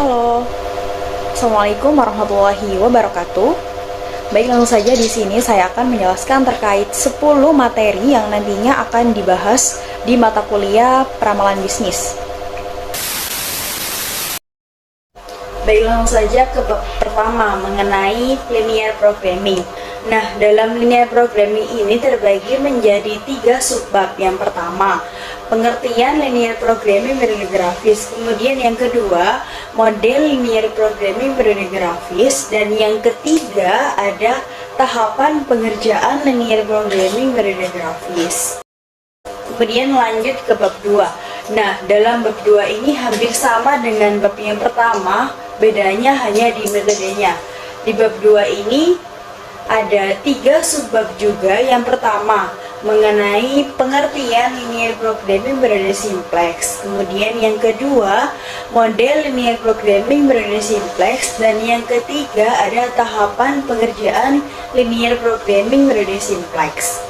Halo, Assalamualaikum warahmatullahi wabarakatuh. Baik, langsung saja di sini saya akan menjelaskan terkait 10 materi yang nantinya akan dibahas di mata kuliah Peramalan Bisnis. Baik, langsung saja ke bab pertama mengenai linear programming. Nah, dalam linear programming ini terbagi menjadi 3 subbab. Yang pertama, pengertian linear programming metode grafis. Kemudian yang kedua, model linear programming metode grafis. Dan yang ketiga, ada tahapan pengerjaan linear programming metode grafis. Kemudian lanjut ke bab 2. Nah, dalam bab 2 ini hampir sama dengan bab yang pertama, bedanya hanya di metodenya. Di bab 2 ini ada 3 subbab juga. Yang pertama, mengenai pengertian linear programming metode simplex. Kemudian yang kedua, model linear programming metode simplex. Dan yang ketiga, ada tahapan pengerjaan linear programming metode simplex.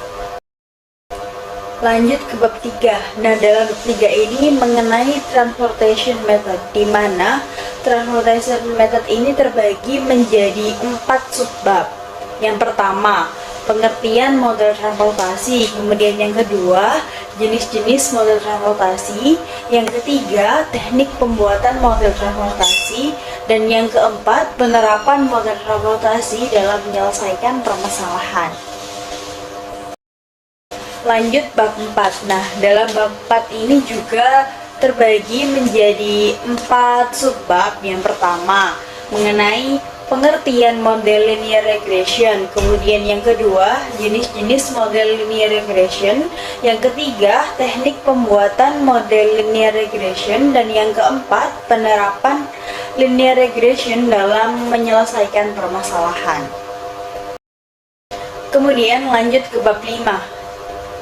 Lanjut ke bab 3. Nah, dalam bab 3 ini mengenai transportation method, di mana transportation method ini terbagi menjadi 4 subbab. Yang pertama, pengertian model transportasi. Kemudian yang kedua, jenis-jenis model transportasi. Yang ketiga, teknik pembuatan model transportasi. Dan yang keempat, penerapan model transportasi dalam menyelesaikan permasalahan. Lanjut bab 4. Nah, dalam bab 4 ini juga terbagi menjadi 4 subbab. Yang pertama, mengenai pengertian model linear regression. Kemudian yang kedua, jenis-jenis model linear regression. Yang ketiga, teknik pembuatan model linear regression. Dan yang keempat, penerapan linear regression dalam menyelesaikan permasalahan. Kemudian lanjut ke bab 5.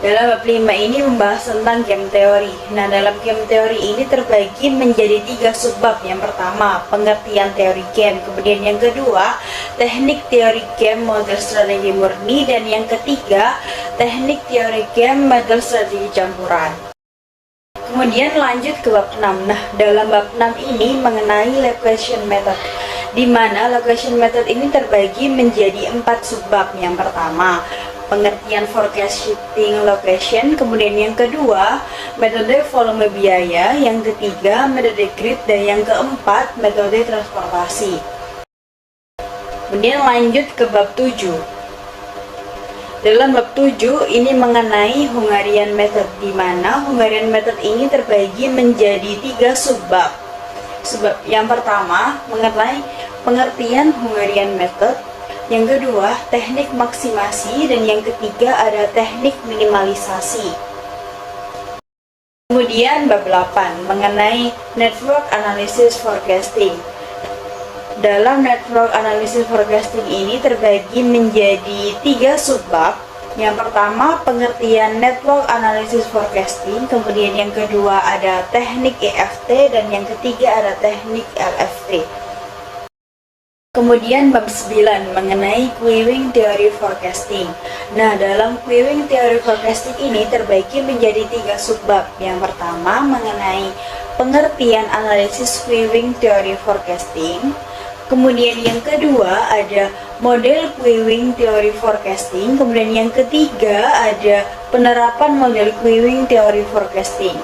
Dalam bab 5 ini membahas tentang game teori. Nah, dalam game teori ini terbagi menjadi 3 subbab. Yang pertama, pengertian teori game. Kemudian yang kedua, teknik teori game model strategi murni. Dan yang ketiga, teknik teori game model strategi campuran. Kemudian lanjut ke bab 6. Nah, dalam bab 6 ini mengenai location method, di mana location method ini terbagi menjadi 4 subbab. Yang pertama, pengertian forecast shifting location. Kemudian yang kedua, metode volume biaya. Yang ketiga, metode grid. Dan yang keempat, metode transportasi. Kemudian lanjut ke bab 7. Dalam bab 7 ini mengenai Hungarian method, di mana Hungarian method ini terbagi menjadi 3 subbab. Subbab yang pertama mengenai pengertian Hungarian method. Yang kedua, teknik maksimasi. Dan yang ketiga, ada teknik minimalisasi. Kemudian bab 8 mengenai network analysis forecasting. Dalam network analysis forecasting ini terbagi menjadi 3 subbab. Yang pertama, pengertian network analysis forecasting. Kemudian yang kedua, ada teknik EFT. Dan yang ketiga, ada teknik LFT. Kemudian bab 9 mengenai queuing theory forecasting. Nah, dalam queuing theory forecasting ini terbagi menjadi 3 subbab. Yang pertama mengenai pengertian analisis queuing theory forecasting. Kemudian yang kedua ada model queuing theory forecasting. Kemudian yang ketiga ada penerapan model queuing theory forecasting.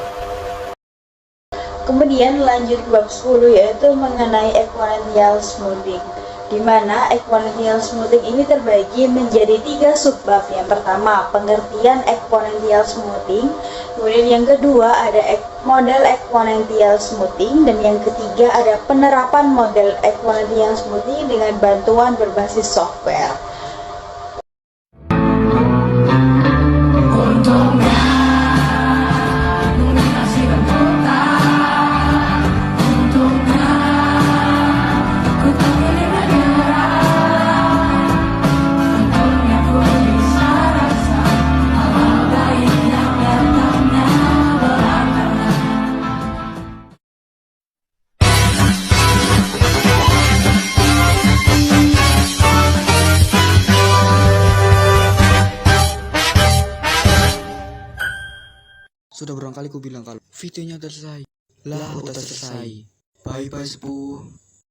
Kemudian lanjut ke bab 10, yaitu mengenai exponential smoothing, di mana exponential smoothing ini terbagi menjadi 3 subbab. Yang pertama, pengertian exponential smoothing. Kemudian yang kedua ada model exponential smoothing. Dan yang ketiga ada penerapan model exponential smoothing dengan bantuan berbasis software. Sudah berulang kali ku bilang kalau videonya udah selesai. Lah udah selesai. Bye bye sepuh.